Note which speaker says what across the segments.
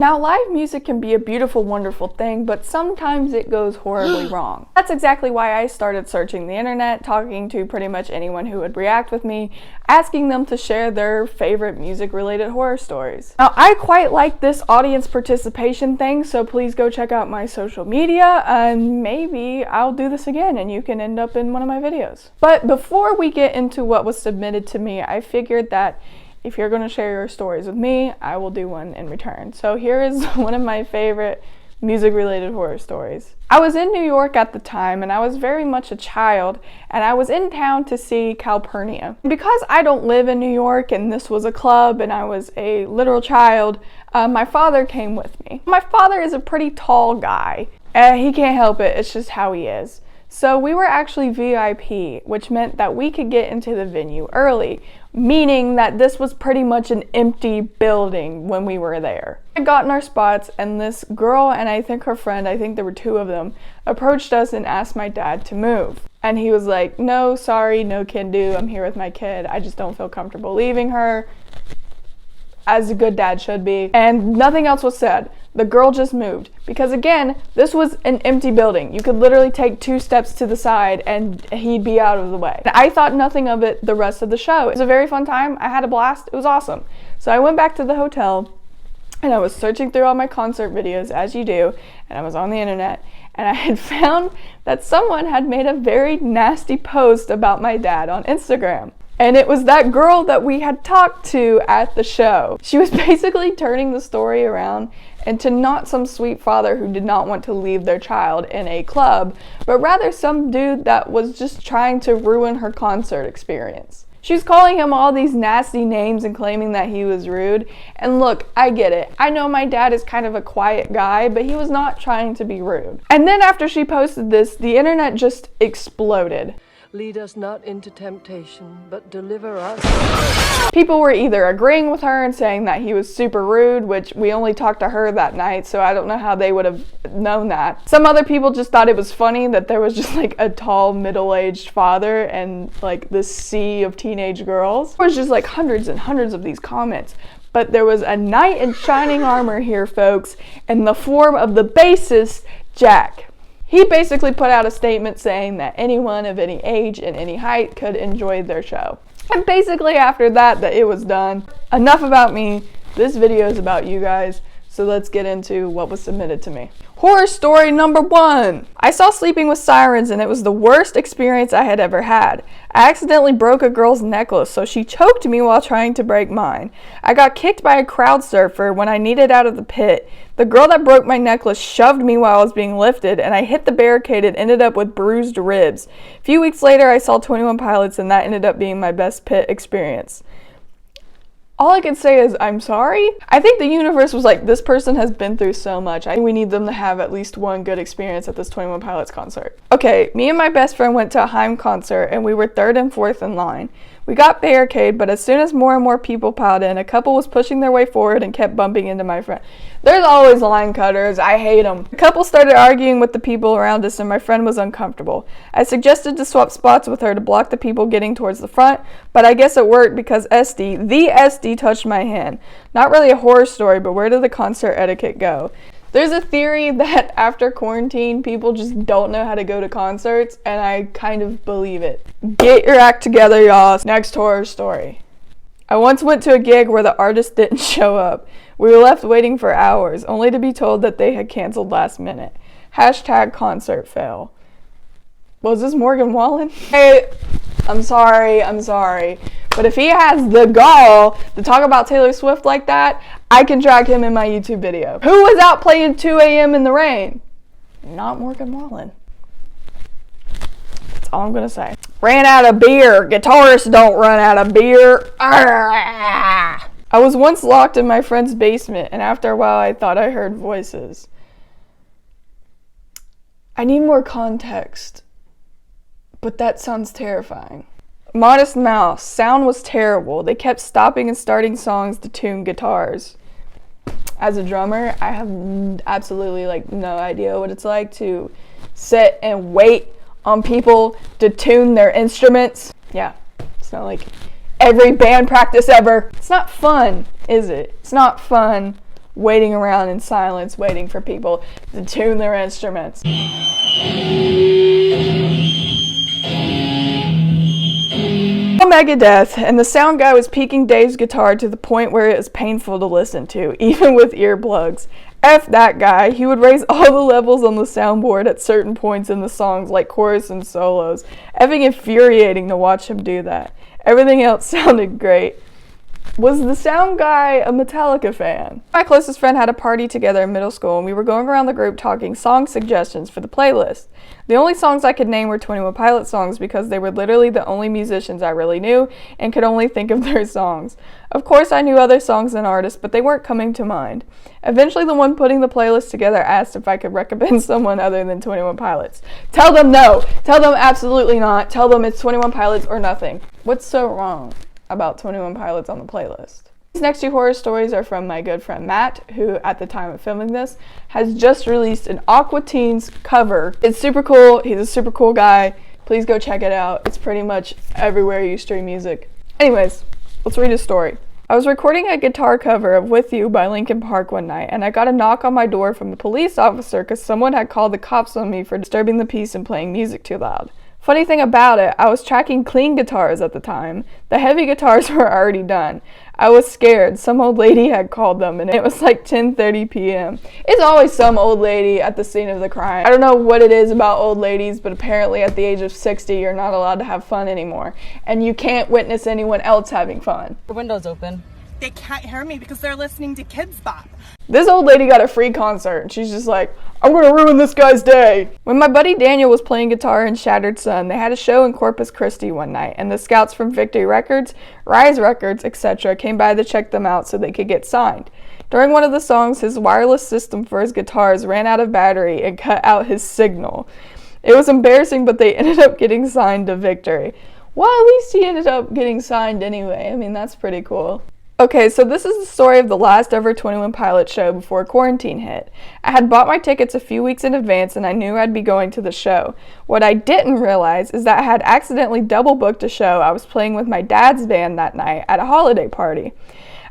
Speaker 1: Now, live music can be a beautiful, wonderful thing, but sometimes it goes horribly wrong. That's exactly why I started searching the internet, talking to pretty much anyone who would react with me, asking them to share their favorite music-related horror stories. Now, I quite like this audience participation thing, so please go check out my social media, and maybe I'll do this again and you can end up in one of my videos. But before we get into what was submitted to me, I figured that if you're going to share your stories with me, I will do one in return. So here is one of my favorite music-related horror stories. I was in New York at the time, and I was very much a child, and I was in town to see Calpurnia. Because I don't live in New York, and this was a club, and I was a literal child, my father came with me. My father is a pretty tall guy. He can't help it, it's just how he is. So we were actually VIP, which meant that we could get into the venue early, meaning that this was pretty much an empty building when we were there. We had gotten our spots, and this girl and I think her friend, I think there were two of them, approached us and asked my dad to move. And he was like, "No, sorry, no can do, I'm here with my kid, I just don't feel comfortable leaving her," as a good dad should be. And nothing else was said. The girl just moved. Because again, this was an empty building. You could literally take 2 steps to the side and he'd be out of the way. I thought nothing of it the rest of the show. It was a very fun time. I had a blast. It was awesome. So I went back to the hotel and I was searching through all my concert videos, as you do, and I was on the internet, and I had found that someone had made a very nasty post about my dad on Instagram. And it was that girl that we had talked to at the show. She was basically turning the story around into not some sweet father who did not want to leave their child in a club, but rather some dude that was just trying to ruin her concert experience. She was calling him all these nasty names and claiming that he was rude. And look, I get it. I know my dad is kind of a quiet guy, but he was not trying to be rude. And then after she posted this, the internet just exploded.
Speaker 2: Lead us not into temptation, but deliver us.
Speaker 1: People were either agreeing with her and saying that he was super rude, which we only talked to her that night, so I don't know how they would have known that. Some other people just thought it was funny that there was just like a tall, middle-aged father and like this sea of teenage girls. There was just like hundreds and hundreds of these comments. But there was a knight in shining armor here, folks, in the form of the bassist, Jack. He basically put out a statement saying that anyone of any age and any height could enjoy their show. And basically after that, it was done. Enough about me. This video is about you guys. So let's get into what was submitted to me. Horror story number 1. I saw Sleeping with Sirens and it was the worst experience I had ever had. I accidentally broke a girl's necklace, so she choked me while trying to break mine. I got kicked by a crowd surfer when I needed out of the pit. The girl that broke my necklace shoved me while I was being lifted, and I hit the barricade and ended up with bruised ribs. A few weeks later, I saw 21 Pilots, and that ended up being my best pit experience. All I can say is, I'm sorry. I think the universe was like, this person has been through so much. I think we need them to have at least one good experience at this 21 Pilots concert. Okay, me and my best friend went to a Haim concert and we were 3rd and 4th in line. We got barricade, but as soon as more and more people piled in, a couple was pushing their way forward and kept bumping into my friend. There's always line cutters. I hate them. The couple started arguing with the people around us and my friend was uncomfortable. I suggested to swap spots with her to block the people getting towards the front, but I guess it worked because the SD touched my hand. Not really a horror story, but where did the concert etiquette go? There's a theory that after quarantine, people just don't know how to go to concerts, and I kind of believe it. Get your act together, y'all. Next horror story. I once went to a gig where the artist didn't show up. We were left waiting for hours, only to be told that they had canceled last minute. # concert fail. Was this Morgan Wallen? Hey, I'm sorry. But if he has the gall to talk about Taylor Swift like that, I can drag him in my YouTube video. Who was out playing 2 a.m. in the rain? Not Morgan Wallen. That's all I'm gonna say. Ran out of beer. Guitarists don't run out of beer. I was once locked in my friend's basement, and after a while I thought I heard voices. I need more context, but that sounds terrifying. Modest Mouse. Sound was terrible. They kept stopping and starting songs to tune guitars. As a drummer, I have absolutely no idea what it's like to sit and wait on people to tune their instruments. Yeah, it's not like every band practice ever. It's not fun, is it? It's not fun waiting around in silence, waiting for people to tune their instruments. Megadeth, and the sound guy was peaking Dave's guitar to the point where it was painful to listen to, even with earplugs. F that guy, he would raise all the levels on the soundboard at certain points in the songs, like chorus and solos. Effing infuriating to watch him do that. Everything else sounded great. Was the sound guy a Metallica fan? My closest friend had a party together in middle school, and we were going around the group talking song suggestions for the playlist. The only songs I could name were 21 Pilots songs because they were literally the only musicians I really knew and could only think of their songs. Of course, I knew other songs and artists, but they weren't coming to mind. Eventually, the one putting the playlist together asked if I could recommend someone other than 21 Pilots. Tell them no! Tell them absolutely not! Tell them it's 21 Pilots or nothing. What's so wrong about 21 Pilots on the playlist? These next two horror stories are from my good friend Matt, who at the time of filming this has just released an Aqua Teens cover. It's super cool. He's a super cool guy. Please go check it out. It's pretty much everywhere you stream music. Anyways, let's read his story. I was recording a guitar cover of With You by Linkin Park one night, and I got a knock on my door from the police officer because someone had called the cops on me for disturbing the peace and playing music too loud. Funny thing about it, I was tracking clean guitars at the time. The heavy guitars were already done. I was scared. Some old lady had called them, and it was like 10:30 p.m. It's always some old lady at the scene of the crime. I don't know what it is about old ladies, but apparently at the age of 60, you're not allowed to have fun anymore. And you can't witness anyone else having fun.
Speaker 3: The window's open.
Speaker 4: They can't hear me because they're listening to Kids Bop.
Speaker 1: This old lady got a free concert, and she's just like, I'm gonna ruin this guy's day. When my buddy Daniel was playing guitar in Shattered Sun, they had a show in Corpus Christi one night, and the scouts from Victory Records, Rise Records, etc. came by to check them out so they could get signed. During one of the songs, his wireless system for his guitars ran out of battery and cut out his signal. It was embarrassing, but they ended up getting signed to Victory. Well, at least he ended up getting signed anyway. I mean, that's pretty cool. Okay, so this is the story of the last ever 21 Pilots show before quarantine hit. I had bought my tickets a few weeks in advance and I knew I'd be going to the show. What I didn't realize is that I had accidentally double booked a show I was playing with my dad's band that night at a holiday party.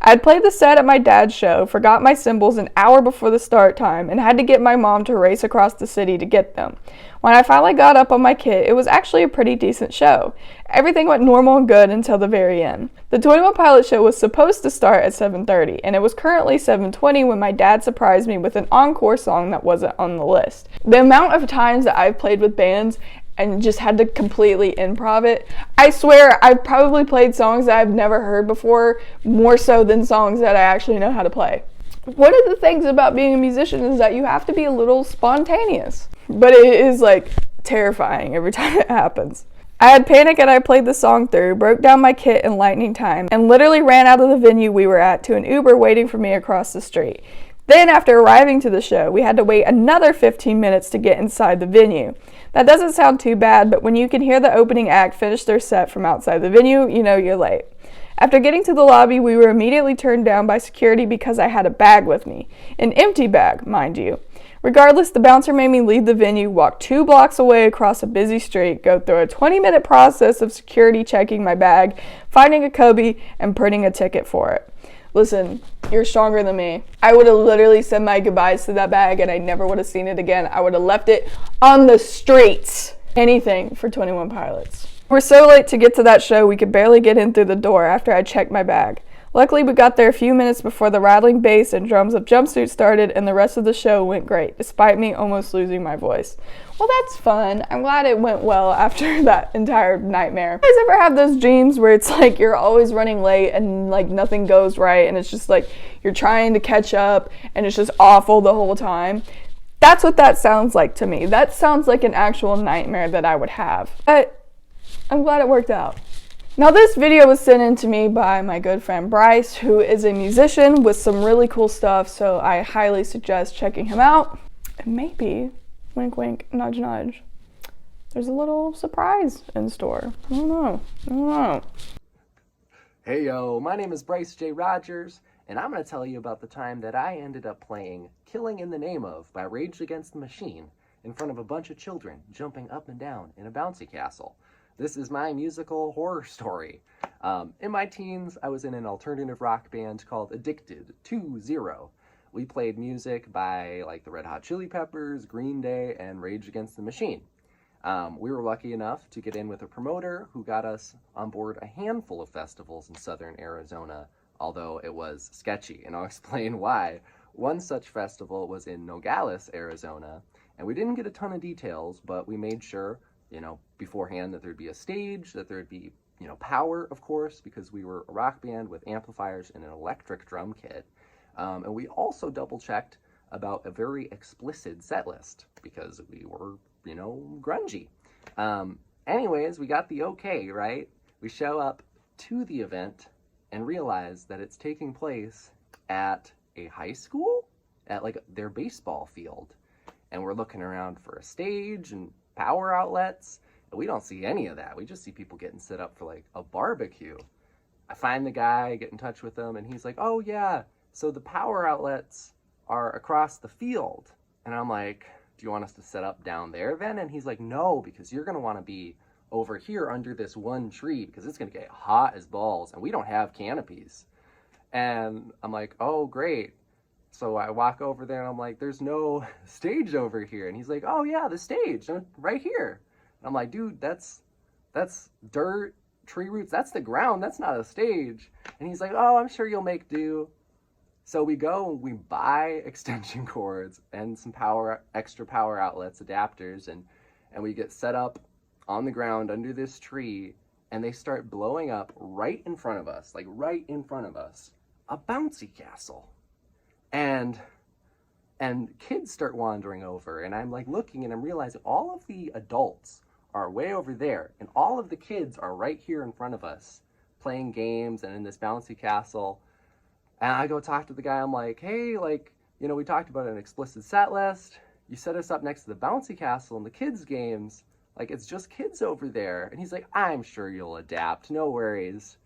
Speaker 1: I had played the set at my dad's show, forgot my cymbals an hour before the start time, and had to get my mom to race across the city to get them. When I finally got up on my kit, it was actually a pretty decent show. Everything went normal and good until the very end. The 21 Pilots show was supposed to start at 7:30, and it was currently 7:20 when my dad surprised me with an encore song that wasn't on the list. The amount of times that I've played with bands and just had to completely improv it, I swear I've probably played songs that I've never heard before, more so than songs that I actually know how to play. One of the things about being a musician is that you have to be a little spontaneous, but it is like terrifying every time it happens. I had panic and I played the song through, broke down my kit in lightning time, and literally ran out of the venue we were at to an Uber waiting for me across the street. Then after arriving to the show, we had to wait another 15 minutes to get inside the venue. That doesn't sound too bad, but when you can hear the opening act finish their set from outside the venue, you know you're late. After getting to the lobby, we were immediately turned down by security because I had a bag with me. An empty bag, mind you. Regardless, the bouncer made me leave the venue, walk 2 blocks away across a busy street, go through a 20-minute process of security checking my bag, finding a cubby, and printing a ticket for it. Listen, you're stronger than me. I would have literally said my goodbyes to that bag and I never would have seen it again. I would have left it on the streets. Anything for 21 Pilots. We're so late to get to that show we could barely get in through the door after I checked my bag. Luckily, we got there a few minutes before the rattling bass and drums of Jumpsuit started, and the rest of the show went great, despite me almost losing my voice. Well, that's fun. I'm glad it went well after that entire nightmare. You guys ever have those dreams where it's like you're always running late and like nothing goes right, and it's just like you're trying to catch up, and it's just awful the whole time? That's what that sounds like to me. That sounds like an actual nightmare that I would have. But I'm glad it worked out. Now this video was sent in to me by my good friend Bryce, who is a musician with some really cool stuff, so I highly suggest checking him out. And maybe, wink wink, nudge nudge, there's a little surprise in store. I don't know.
Speaker 5: Hey yo, my name is Bryce J. Rogers, and I'm going to tell you about the time that I ended up playing Killing in the Name of by Rage Against the Machine in front of a bunch of children jumping up and down in a bouncy castle. This is my musical horror story. In my teens, I was in an alternative rock band called Addicted 2-0. we played music by like the Red Hot Chili Peppers, Green Day, and Rage Against the Machine. We were lucky enough to get in with a promoter who got us on board a handful of festivals in southern Arizona, although it was sketchy, and I'll explain why. One such festival was in Nogales, Arizona, and we didn't get a ton of details, but we made sure, beforehand that there'd be a stage, that there'd be, power, of course, because we were a rock band with amplifiers and an electric drum kit. And we also double-checked about a very explicit set list, because we were, grungy. Anyways, we got the okay, right? We show up to the event and realize that it's taking place at a high school, at like their baseball field. And we're looking around for a stage and power outlets, and we don't see any of that. We just see people getting set up for like a barbecue. I find the guy, get in touch with him, and he's like, oh yeah, so the power outlets are across the field. And I'm like, do you want us to set up down there then? And he's like, no, because you're gonna wanna be over here under this one tree because it's gonna get hot as balls and we don't have canopies. And I'm like, oh, great. So I walk over there and I'm like, there's no stage over here. And he's like, oh yeah, the stage right here. And I'm like, dude, that's dirt, tree roots, that's the ground, that's not a stage. And he's like, oh, I'm sure you'll make do. So we go and we buy extension cords and some extra power outlets, adapters, and we get set up on the ground under this tree, and they start blowing up right in front of us, a bouncy castle. And kids start wandering over, and I'm like looking and I'm realizing all of the adults are way over there, and all of the kids are right here in front of us playing games and in this bouncy castle. And I go talk to the guy, I'm like, hey, we talked about an explicit set list. You set us up next to the bouncy castle and the kids' games. Like, it's just kids over there. And he's like, I'm sure you'll adapt, no worries.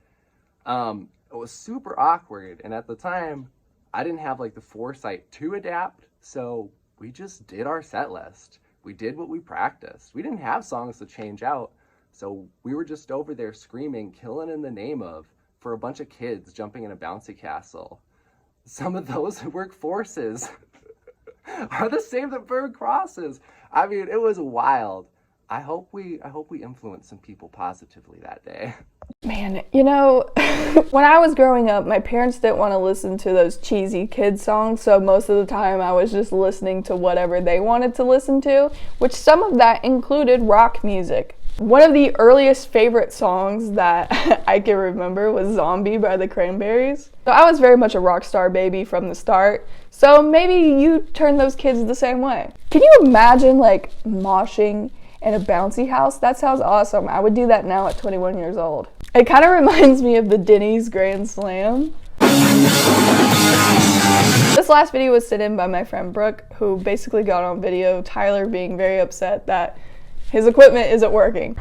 Speaker 5: It was super awkward. And at the time, I didn't have like the foresight to adapt. So we just did our set list. We did what we practiced. We didn't have songs to change out. So we were just over there screaming, killing in the name of, for a bunch of kids jumping in a bouncy castle. Some of those who work forces are the same that burn crosses. I mean, it was wild. I hope we influenced some people positively that day.
Speaker 1: Man, when I was growing up, my parents didn't want to listen to those cheesy kid songs, so most of the time I was just listening to whatever they wanted to listen to, which some of that included rock music. One of the earliest favorite songs that I can remember was Zombie by the Cranberries. So I was very much a rock star baby from the start, so maybe you turn those kids the same way. Can you imagine moshing in a bouncy house? That sounds awesome. I would do that now at 21 years old. It kind of reminds me of the Denny's Grand Slam. This last video was sent in by my friend Brooke, who basically got on video Tyler being very upset that his equipment isn't working.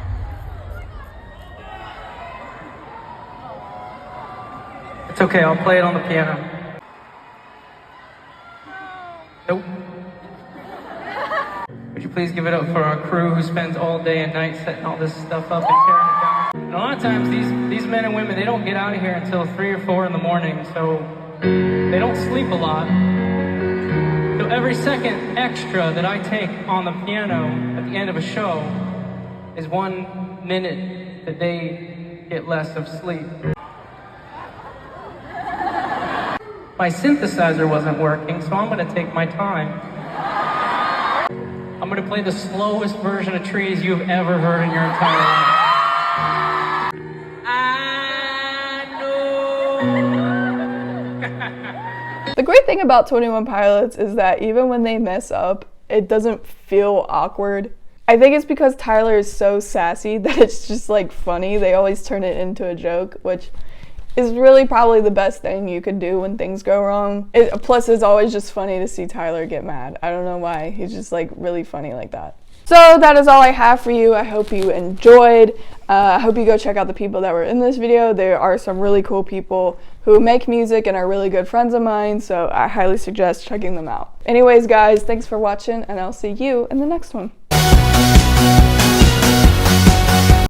Speaker 3: It's okay, I'll play it on the piano. Nope. Would you please give it up for our crew who spends all day and night setting all this stuff up and tearing it down? And a lot of times these men and women, they don't get out of here until 3 or 4 in the morning, so they don't sleep a lot. So every second extra that I take on the piano at the end of a show is 1 minute that they get less of sleep. My synthesizer wasn't working, so I'm gonna take my time. I'm gonna play the slowest version of Trees you've ever heard in your entire life. I know.
Speaker 1: The great thing about 21 Pilots is that even when they mess up, it doesn't feel awkward. I think it's because Tyler is so sassy that it's just funny. They always turn it into a joke, which is really probably the best thing you could do when things go wrong. Plus, it's always just funny to see Tyler get mad. I don't know why. He's just really funny like that. So that is all I have for you. I hope you enjoyed. I hope you go check out the people that were in this video. There are some really cool people who make music and are really good friends of mine, so I highly suggest checking them out. Anyways, guys, thanks for watching, and I'll see you in the next one.